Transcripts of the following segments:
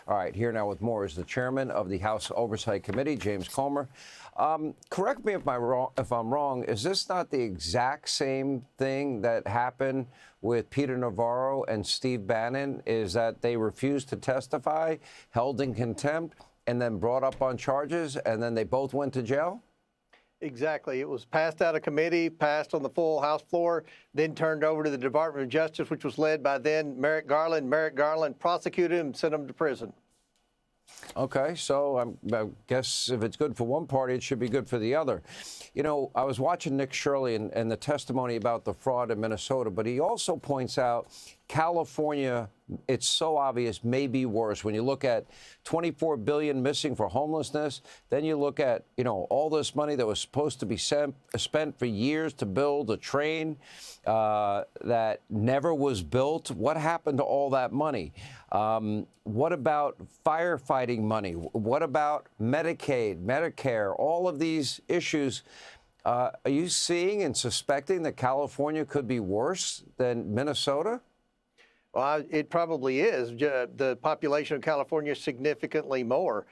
All right, here now with more is the chairman of the House Oversight Committee, James Comer. Correct me if I'm wrong. Is this not the exact same thing that happened with Peter Navarro and Steve Bannon? Is that they refused to testify, held in contempt, and then brought up on charges, and then they both went to jail? Exactly. It was passed out of committee, passed on the full House floor, then turned over to the Department of Justice, which was led by then Merrick Garland. Merrick Garland prosecuted him and sent him to prison. Okay, so I guess if it's good for one party, it should be good for the other. You know, I was watching Nick Shirley and the testimony about the fraud in Minnesota, but he also points out California, it's so obvious, may be worse. When you look at $24 billion missing for homelessness, then you look at, you know, all this money that was supposed to be spent for years to build a train that never was built. What happened to all that money? What about firefighting money? What about Medicaid, Medicare, all of these issues? Are you seeing and suspecting that California could be worse than Minnesota? Well, it probably is. The population of California is significantly more.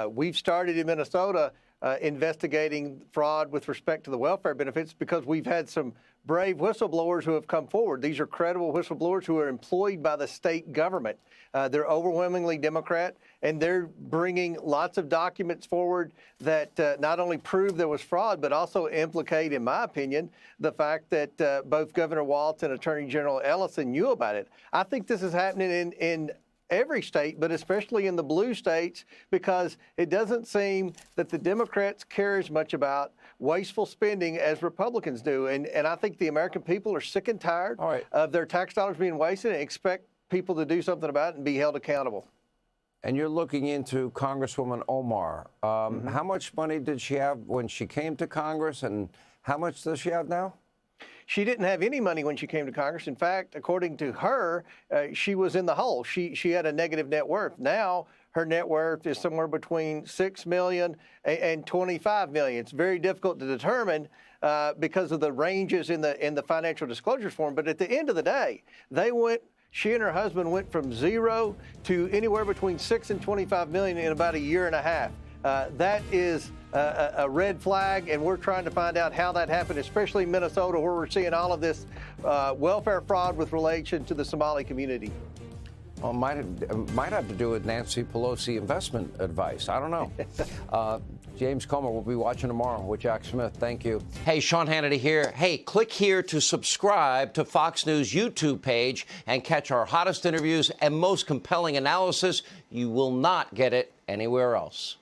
We've started in Minnesota investigating fraud with respect to the welfare benefits because we've had some brave whistleblowers who have come forward. These are credible whistleblowers who are employed by the state government. They're overwhelmingly Democrat, and they're bringing lots of documents forward that not only prove there was fraud, but also implicate, in my opinion, the fact that both Governor Walz and Attorney General Ellison knew about it. I think this is happening in every state, but especially in the blue states, because it doesn't seem that the Democrats care as much about wasteful spending as Republicans do. And I think the American people are sick and tired of their tax dollars being wasted and expect people to do something about it and be held accountable. And you're looking into Congresswoman Omar. How much money did she have when she came to Congress, and how much does she have now? She didn't have any money when she came to Congress. In fact, according to her, she was in the hole. She had a negative net worth. Now her net worth is somewhere between $6 million and $25 million. It's very difficult to determine because of the ranges in the financial disclosures form. But at the end of the day, she and her husband went from zero to anywhere between $6 and $25 million in about a year and a half. That is a red flag, and we're trying to find out how that happened, especially in Minnesota, where we're seeing all of this welfare fraud with relation to the Somali community. Well, might have to do with Nancy Pelosi investment advice. I don't know. James Comer will be watching tomorrow with Jack Smith. Thank you. Hey, Sean Hannity here. Hey, click here to subscribe to Fox News YouTube page and catch our hottest interviews and most compelling analysis. You will not get it anywhere else.